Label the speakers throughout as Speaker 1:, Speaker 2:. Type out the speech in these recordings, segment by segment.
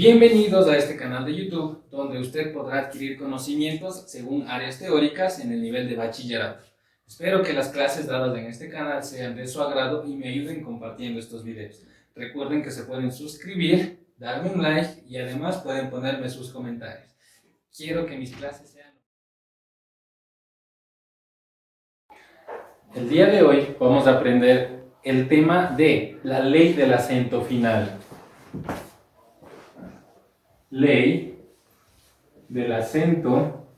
Speaker 1: Bienvenidos a este canal de YouTube, donde usted podrá adquirir conocimientos según áreas teóricas en el nivel de bachillerato. Espero que las clases dadas en este canal sean de su agrado y me ayuden compartiendo estos videos. Recuerden que se pueden suscribir, darme un like y además pueden ponerme sus comentarios. Quiero que mis clases sean... El día de hoy vamos a aprender el tema de la ley del acento final. Ley del acento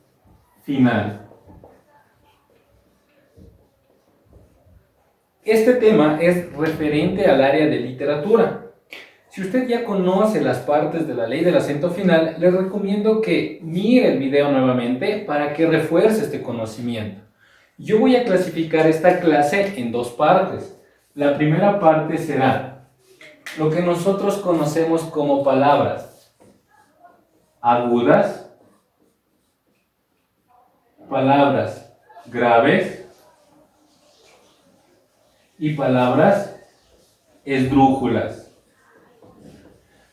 Speaker 1: final. Este tema es referente al área de literatura. Si usted ya conoce las partes de la ley del acento final, le recomiendo que mire el video nuevamente para que refuerce este conocimiento. Yo voy a clasificar esta clase en dos partes. La primera parte será lo que nosotros conocemos como palabras agudas, palabras graves y palabras esdrújulas.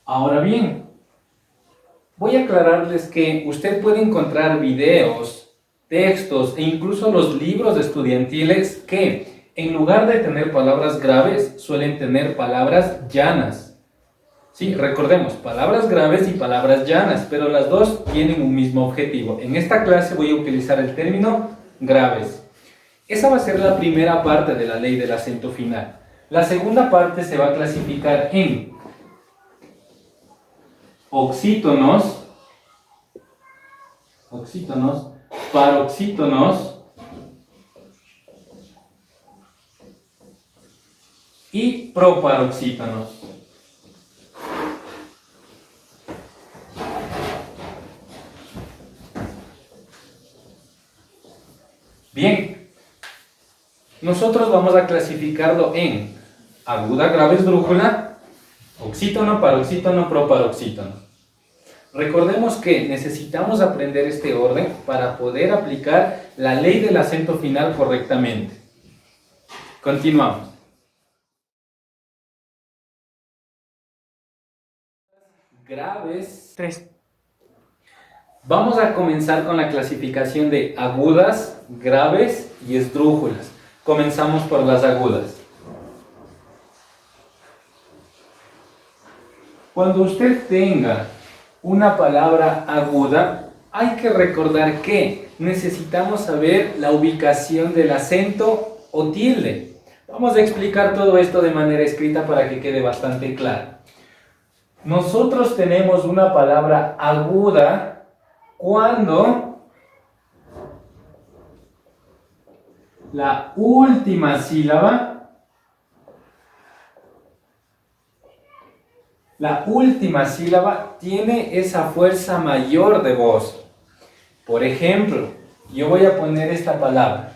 Speaker 1: Ahora bien, voy a aclararles que usted puede encontrar videos, textos e incluso los libros estudiantiles que en lugar de tener palabras graves suelen tener palabras llanas. Sí, recordemos, palabras graves y palabras llanas, pero las dos tienen un mismo objetivo. En esta clase voy a utilizar el término graves. Esa va a ser la primera parte de la ley del acento final. La segunda parte se va a clasificar en oxítonos, paroxítonos y proparoxítonos. Bien, nosotros vamos a clasificarlo en aguda, grave, esdrújula, oxítono, paroxítono, proparoxítono. Recordemos que necesitamos aprender este orden para poder aplicar la ley del acento final correctamente. Continuamos. Graves 3. Vamos a comenzar con la clasificación de agudas, graves y esdrújulas. Comenzamos por las agudas. Cuando usted tenga una palabra aguda, hay que recordar que necesitamos saber la ubicación del acento o tilde. Vamos a explicar todo esto de manera escrita para que quede bastante claro. Nosotros tenemos una palabra aguda cuando la última sílaba tiene esa fuerza mayor de voz. Por ejemplo, yo voy a poner esta palabra.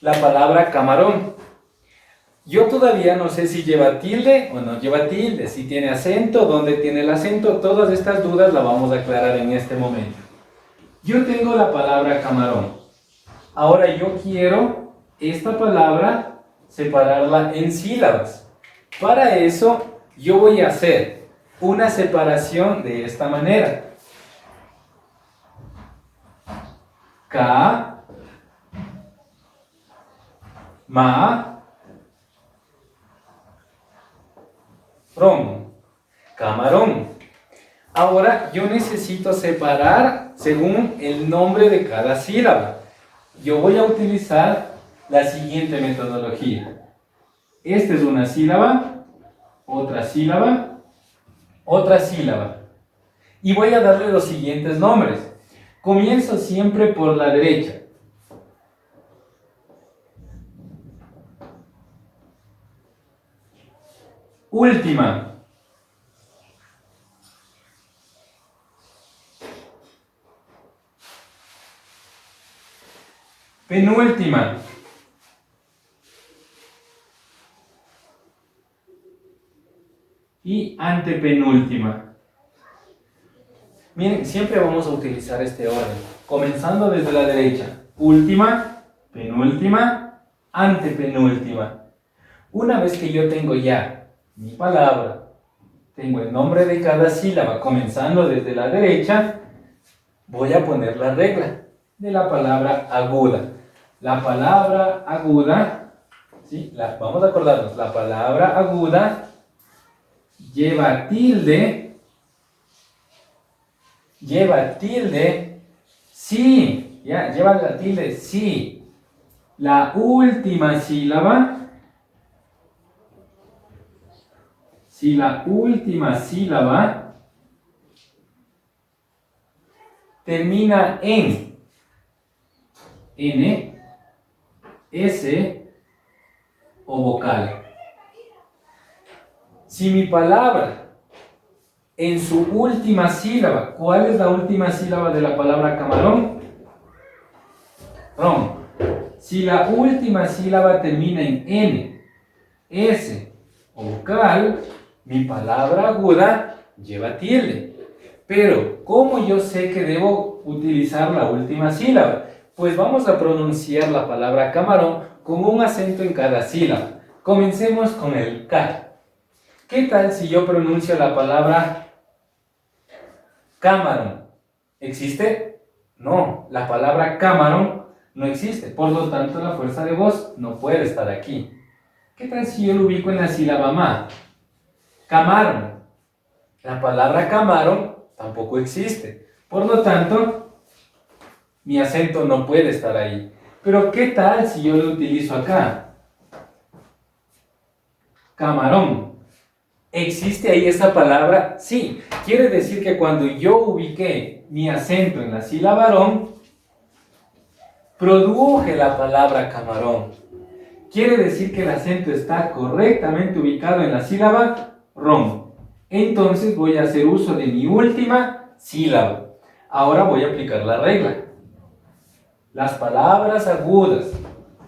Speaker 1: La palabra camarón. Yo todavía no sé si lleva tilde o no lleva tilde, si tiene acento, dónde tiene el acento, todas estas dudas las vamos a aclarar en este momento. Yo tengo la palabra camarón. Ahora yo quiero esta palabra separarla en sílabas. Para eso yo voy a hacer una separación de esta manera. Ca, ma, camarón. Ahora yo necesito separar según el nombre de cada sílaba. Yo voy a utilizar la siguiente metodología. Esta es una sílaba, otra sílaba, otra sílaba. Y voy a darle los siguientes nombres. Comienzo siempre por la derecha. Última. Penúltima. Y antepenúltima. Miren, siempre vamos a utilizar este orden, comenzando desde la derecha. Última, penúltima, antepenúltima. Una vez que yo tengo ya mi palabra, tengo el nombre de cada sílaba comenzando desde la derecha, voy a poner la regla de la palabra aguda. La palabra aguda, ¿sí? Vamos a acordarnos, la palabra aguda lleva tilde, sí, ya, lleva la tilde, sí. La última sílaba, si la última sílaba termina en N, S o vocal. Si mi palabra en su última sílaba, ¿cuál es la última sílaba de la palabra camarón? Ron. Si la última sílaba termina en N, S o vocal, mi palabra aguda lleva tilde. Pero, ¿cómo yo sé que debo utilizar la última sílaba? Pues vamos a pronunciar la palabra camarón con un acento en cada sílaba. Comencemos con el K. ¿Qué tal si yo pronuncio la palabra camarón? ¿Existe? No, la palabra camarón no existe. Por lo tanto, la fuerza de voz no puede estar aquí. ¿Qué tal si yo lo ubico en la sílaba ma? Camarón. La palabra camarón tampoco existe. Por lo tanto, mi acento no puede estar ahí. Pero ¿qué tal si yo lo utilizo acá? Camarón. ¿Existe ahí esa palabra? Sí. Quiere decir que cuando yo ubiqué mi acento en la sílaba rón, produje la palabra camarón. Quiere decir que el acento está correctamente ubicado en la sílaba ron. Entonces voy a hacer uso de mi última sílaba. Ahora voy a aplicar la regla. Las palabras agudas,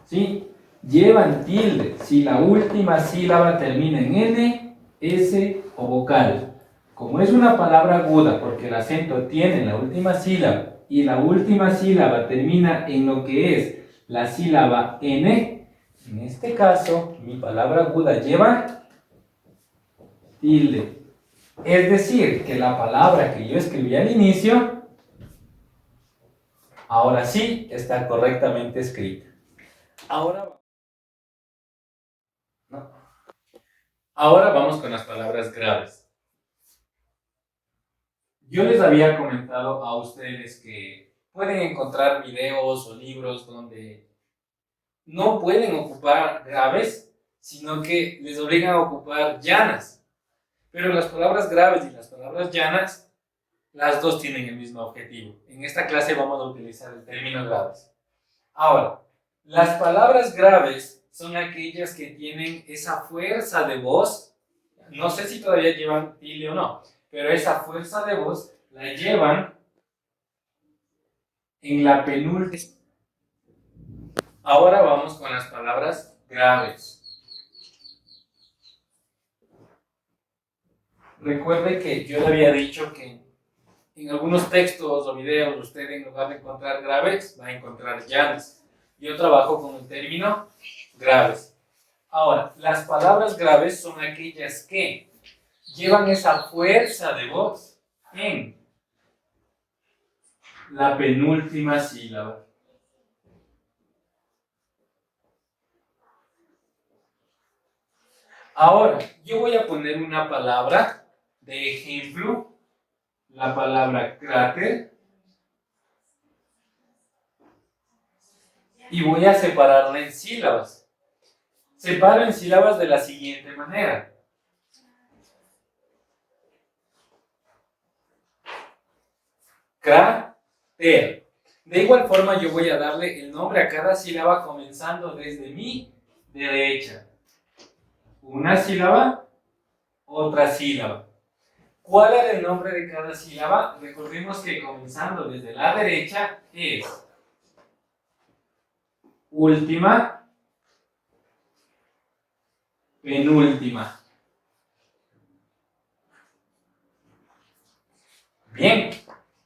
Speaker 1: ¿sí?, llevan tilde si la última sílaba termina en N, S o vocal. Como es una palabra aguda porque el acento tiene en la última sílaba y la última sílaba termina en lo que es la sílaba N, en este caso mi palabra aguda lleva tilde. Es decir, que la palabra que yo escribí al inicio, ahora sí está correctamente escrita. Ahora vamos con las palabras graves. Yo les había comentado a ustedes que pueden encontrar videos o libros donde no pueden ocupar graves, sino que les obligan a ocupar llanas. Pero las palabras graves y las palabras llanas, las dos tienen el mismo objetivo. En esta clase vamos a utilizar el término graves. Ahora, las palabras graves son aquellas que tienen esa fuerza de voz. No sé si todavía llevan tilde o no, pero esa fuerza de voz la llevan en la penúltima. Ahora vamos con las palabras graves. Recuerde que yo le había dicho que en algunos textos o videos usted en lugar de encontrar graves va a encontrar llanas. Yo trabajo con el término graves. Ahora, las palabras graves son aquellas que llevan esa fuerza de voz en la penúltima sílaba. Ahora, yo voy a poner una palabra de ejemplo, la palabra cráter, y voy a separarla en sílabas. Separo en sílabas de la siguiente manera. Cráter. De igual forma yo voy a darle el nombre a cada sílaba comenzando desde mi derecha. Una sílaba, otra sílaba. ¿Cuál era el nombre de cada sílaba? Recordemos que comenzando desde la derecha es última, penúltima. Bien,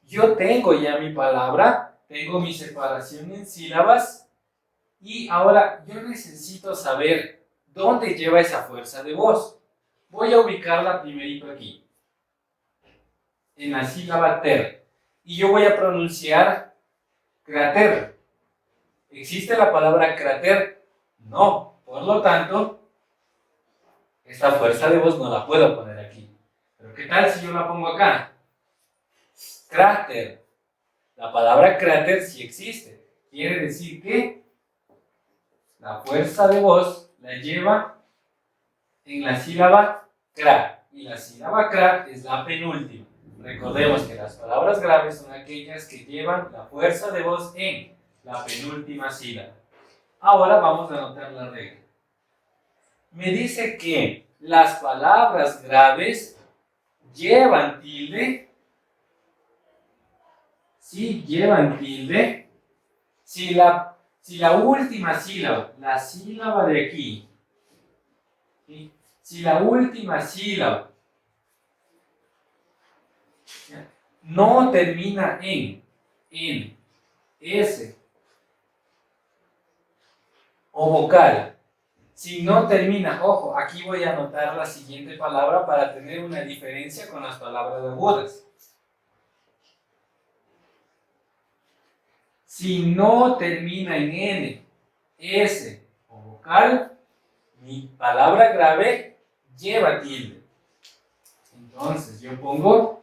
Speaker 1: yo tengo ya mi palabra, tengo mi separación en sílabas Y ahora yo necesito saber dónde lleva esa fuerza de voz. Voy a ubicarla primerito aquí, en la sílaba ter. Y yo voy a pronunciar cráter. ¿Existe la palabra cráter? No. Por lo tanto, esta fuerza de voz no la puedo poner aquí. Pero ¿qué tal si yo la pongo acá? Cráter. La palabra cráter sí existe. Quiere decir que la fuerza de voz la lleva en la sílaba cra. Y la sílaba cra es la penúltima. Recordemos que las palabras graves son aquellas que llevan la fuerza de voz en la penúltima sílaba. Ahora vamos a anotar la regla. Me dice que las palabras graves llevan tilde. Sí, llevan tilde. Si la última sílaba, la sílaba de aquí, ¿sí? Si la última sílaba no termina en S o vocal, si no termina, ojo, aquí voy a anotar la siguiente palabra para tener una diferencia con las palabras agudas. Si no termina en N, S o vocal, mi palabra grave lleva tilde. Entonces yo pongo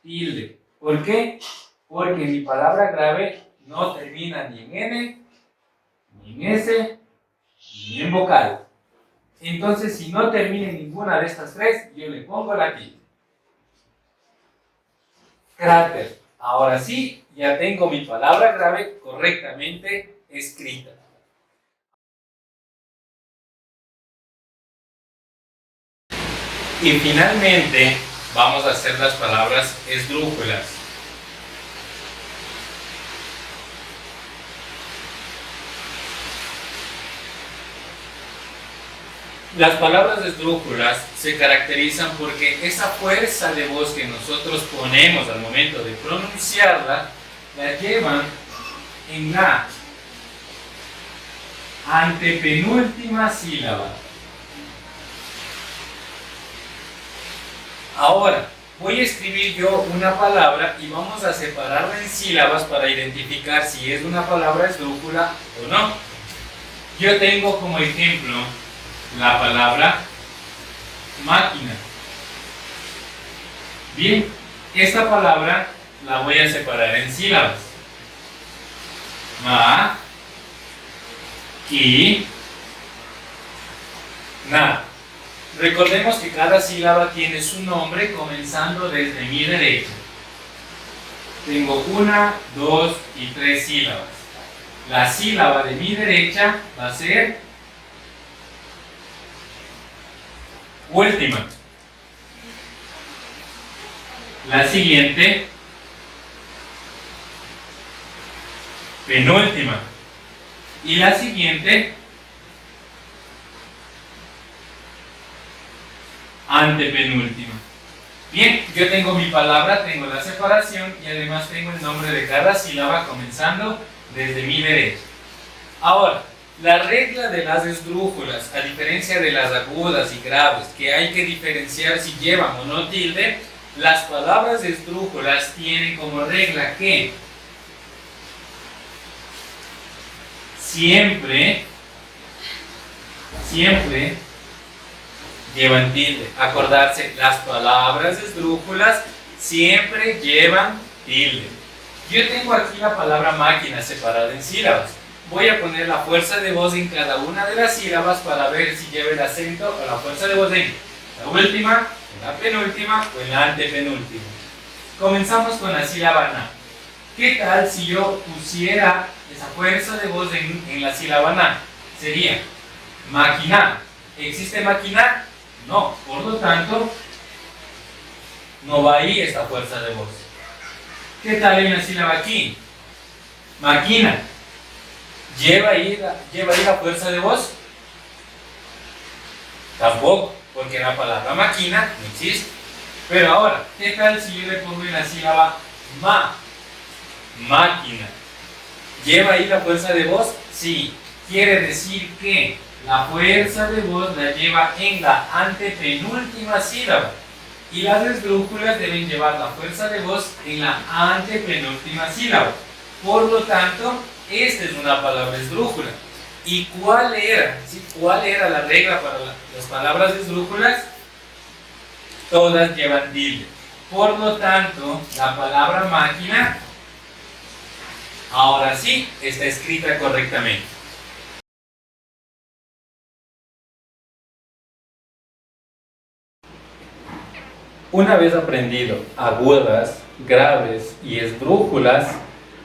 Speaker 1: tilde. ¿Por qué? Porque mi palabra grave no termina ni en N, ni en S, ni en vocal. Entonces, si no termina en ninguna de estas tres, yo le pongo la tilde. Cráter. Ahora sí, ya tengo mi palabra grave correctamente escrita. Y finalmente, vamos a hacer las palabras esdrújulas. Las palabras esdrújulas se caracterizan porque esa fuerza de voz que nosotros ponemos al momento de pronunciarla, la llevan en la antepenúltima sílaba. Ahora, voy a escribir yo una palabra y vamos a separarla en sílabas para identificar si es una palabra esdrújula o no. Yo tengo como ejemplo la palabra máquina. Bien, esta palabra la voy a separar en sílabas. Ma, ki, na. Recordemos que cada sílaba tiene su nombre comenzando desde mi derecha. Tengo 1, 2 y 3 sílabas. La sílaba de mi derecha va a ser última. La siguiente, penúltima. Y la siguiente, antepenúltima. Bien, yo tengo mi palabra, tengo la separación y además tengo el nombre de cada sílaba comenzando desde mi derecha. Ahora, la regla de las esdrújulas, a diferencia de las agudas y graves, que hay que diferenciar si llevan o no tilde, las palabras esdrújulas tienen como regla que siempre llevan tilde. Acordarse, las palabras esdrújulas siempre llevan tilde. Yo tengo aquí la palabra máquina separada en sílabas. Voy a poner la fuerza de voz en cada una de las sílabas para ver si lleva el acento o la fuerza de voz en la última, en la penúltima o en la antepenúltima. Comenzamos con la sílaba na. ¿Qué tal si yo pusiera esa fuerza de voz en la sílaba na? Sería máquina. ¿Existe máquina? No. Por lo tanto, no va ahí esta fuerza de voz. ¿Qué tal en la sílaba aquí? Máquina. ¿Lleva ahí la fuerza de voz? Tampoco, porque la palabra máquina no existe. Pero ahora, ¿qué tal si yo le pongo en la sílaba ma? Máquina. ¿Lleva ahí la fuerza de voz? Sí. quiere decir que la fuerza de voz la lleva en la antepenúltima sílaba. Y las esdrújulas deben llevar la fuerza de voz en la antepenúltima sílaba. Por lo tanto, esta es una palabra esdrújula. ¿Y cuál era? ¿Sí? ¿Cuál era la regla para las palabras esdrújulas? Todas llevan tilde. Por lo tanto, la palabra máquina, ahora sí, está escrita correctamente. Una vez aprendido agudas, graves y esdrújulas,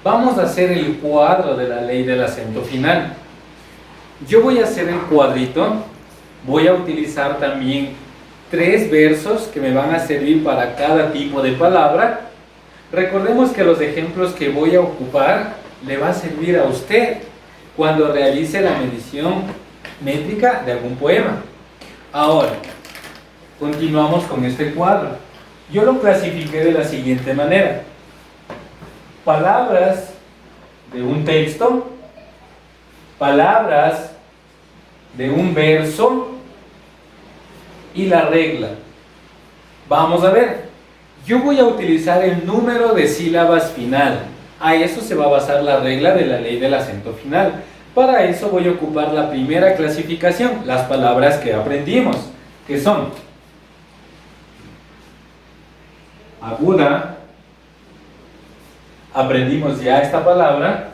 Speaker 1: vamos a hacer el cuadro de la ley del acento final. Yo voy a hacer el cuadrito, voy a utilizar también 3 versos que me van a servir para cada tipo de palabra. Recordemos que los ejemplos que voy a ocupar le va a servir a usted cuando realice la medición métrica de algún poema. Ahora, continuamos con este cuadro. Yo lo clasifiqué de la siguiente manera: palabras de un texto, palabras de un verso y la regla. Vamos a ver, yo voy a utilizar el número de sílabas final. A eso se va a basar la regla de la ley del acento final. Para eso voy a ocupar la primera clasificación, las palabras que aprendimos, que son aguda, aprendimos ya esta palabra,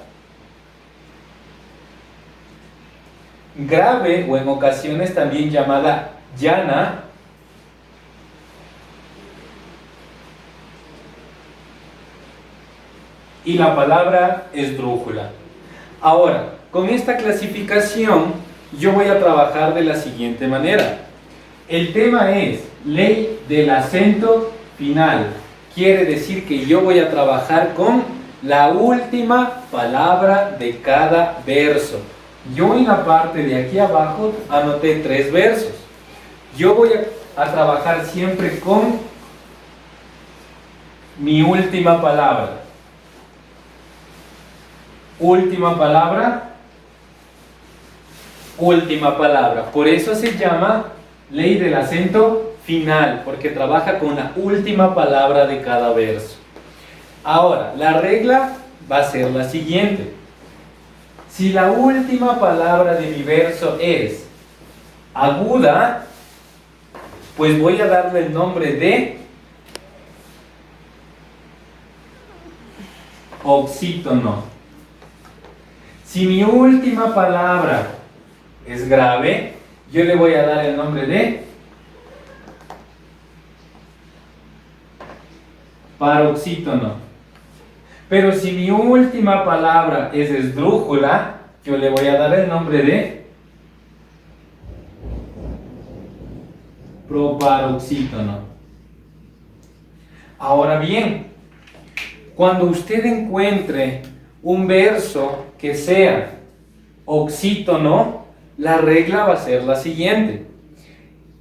Speaker 1: grave o en ocasiones también llamada llana, y la palabra esdrújula. Ahora, con esta clasificación yo voy a trabajar de la siguiente manera. El tema es ley del acento final. Quiere decir que yo voy a trabajar con la última palabra de cada verso. Yo en la parte de aquí abajo anoté 3 versos. Yo voy a trabajar siempre con mi última palabra. Última palabra, última palabra. Por eso se llama ley del acento final, porque trabaja con la última palabra de cada verso. Ahora, la regla va a ser la siguiente. Si la última palabra de mi verso es aguda, pues voy a darle el nombre de oxítono. Si mi última palabra es grave, yo le voy a dar el nombre de paroxítono. Pero si mi última palabra es esdrújula, yo le voy a dar el nombre de proparoxítono. Ahora bien, cuando usted encuentre un verso que sea oxítono, la regla va a ser la siguiente: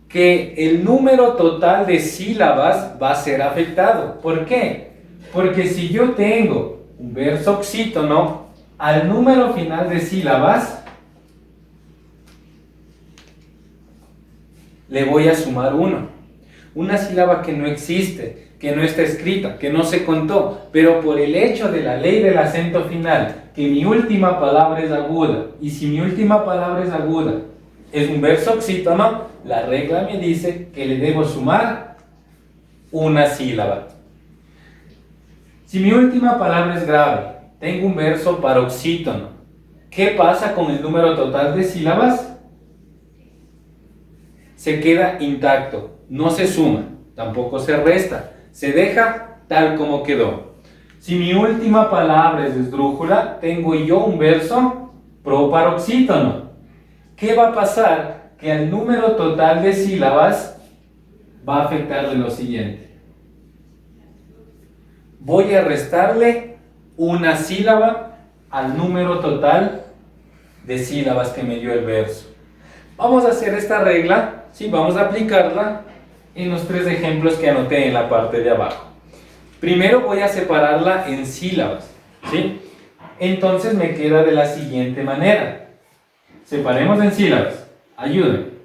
Speaker 1: que el número total de sílabas va a ser afectado. ¿Por qué? Porque si yo tengo un verso oxítono, al número final de sílabas le voy a sumar 1. Una sílaba que no existe, que no está escrita, que no se contó, pero por el hecho de la ley del acento final, que mi última palabra es aguda, y si mi última palabra es aguda, es un verso oxítono, la regla me dice que le debo sumar una sílaba. Si mi última palabra es grave, tengo un verso paroxítono, ¿qué pasa con el número total de sílabas? Se queda intacto, no se suma, tampoco se resta, se deja tal como quedó. Si mi última palabra es esdrújula, tengo yo un verso proparoxítono. ¿Qué va a pasar? Que al número total de sílabas va a afectarle lo siguiente. Voy a restarle una sílaba al número total de sílabas que me dio el verso. Vamos a hacer esta regla, ¿sí? Vamos a aplicarla en los 3 ejemplos que anoté en la parte de abajo. Primero voy a separarla en sílabas, ¿sí? Entonces me queda de la siguiente manera. Separemos en sílabas. Ayuden.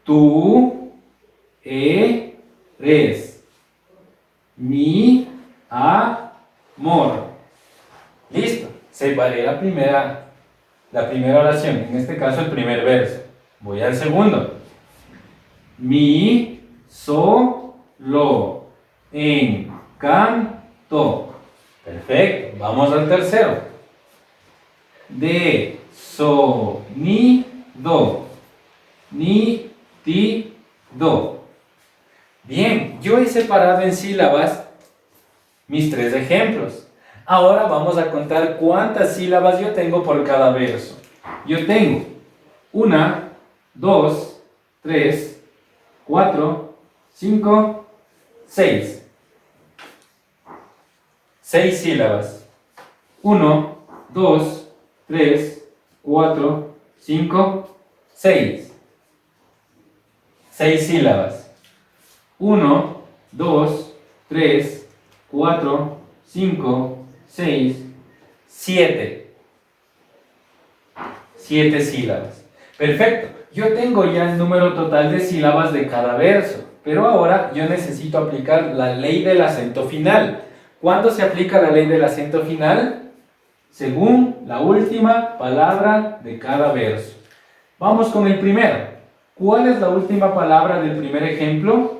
Speaker 1: Tú eres mi amor. Listo. Separé la primera oración. En este caso el primer verso. Voy al segundo. Mi solo encanto. Perfecto. Vamos al tercero. De sonido. Nítido. Bien, yo he separado en sílabas mis 3 ejemplos. Ahora vamos a contar cuántas sílabas yo tengo por cada verso. Yo tengo 1, 2, 3, 4, 5, 6. 6 sílabas. 1, 2, 3, 4, 5, 6. 6 sílabas. 1, 2, 3, 4, 5, 6, 7. 7 sílabas. Perfecto. Yo tengo ya el número total de sílabas de cada verso, pero ahora yo necesito aplicar la ley del acento final. ¿Cuándo se aplica la ley del acento final? Según la última palabra de cada verso. Vamos con el primero. ¿Cuál es la última palabra del primer ejemplo?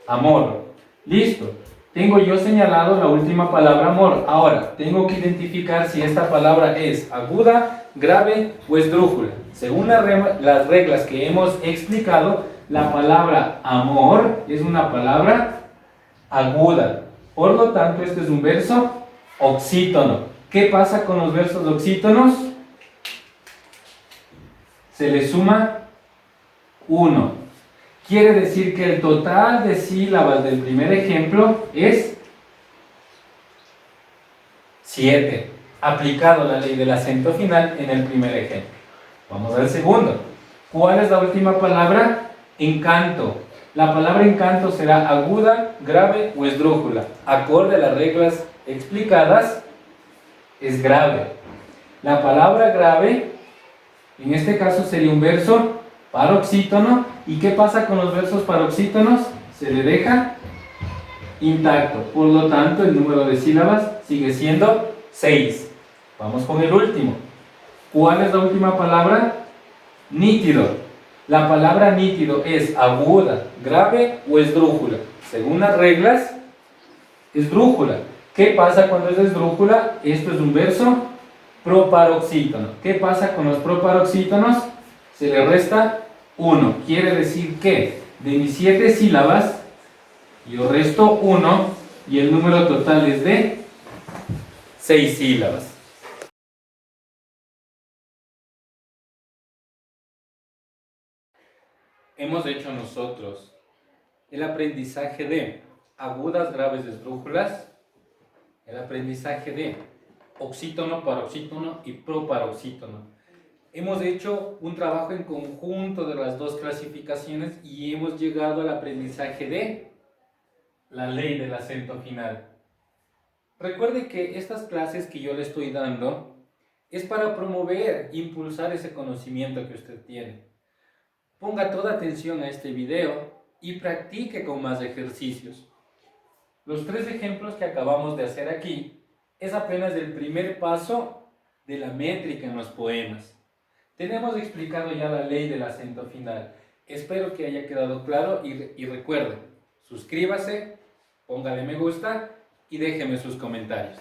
Speaker 1: Amor. Listo. Tengo yo señalado la última palabra amor. Ahora, tengo que identificar si esta palabra es aguda, grave o esdrújula. Según las reglas que hemos explicado, la palabra amor es una palabra aguda. Por lo tanto, este es un verso oxítono. ¿Qué pasa con los versos oxítonos? Se le suma 1. Quiere decir que el total de sílabas del primer ejemplo es 7. Aplicado la ley del acento final en el primer ejemplo. Vamos al segundo. ¿Cuál es la última palabra? Encanto. La palabra encanto será aguda, grave o esdrújula. Acorde a las reglas explicadas, es grave. La palabra grave, en este caso sería un verso paroxítono. ¿Y qué pasa con los versos paroxítonos? Se le deja intacto. Por lo tanto, el número de sílabas sigue siendo 6. Vamos con el último. ¿Cuál es la última palabra? Nítido. La palabra nítido es aguda, grave o esdrújula. Según las reglas, esdrújula. ¿Qué pasa cuando es esdrújula? Esto es un verso proparoxítono. ¿Qué pasa con los proparoxítonos? Se le resta 1. Quiere decir que de mis 7 sílabas, yo resto 1 y el número total es de 6 sílabas. Hemos hecho nosotros el aprendizaje de agudas, graves, esdrújulas, el aprendizaje de oxítono, paroxítono y proparoxítono. Hemos hecho un trabajo en conjunto de las dos clasificaciones y hemos llegado al aprendizaje de la ley del acento final. Recuerde que estas clases que yo le estoy dando es para promover, impulsar ese conocimiento que usted tiene. Ponga toda atención a este video y practique con más ejercicios. Los 3 ejemplos que acabamos de hacer aquí es apenas el primer paso de la métrica en los poemas. Tenemos explicado ya la ley del acento final. Espero que haya quedado claro y recuerde, suscríbase, póngale me gusta y déjeme sus comentarios.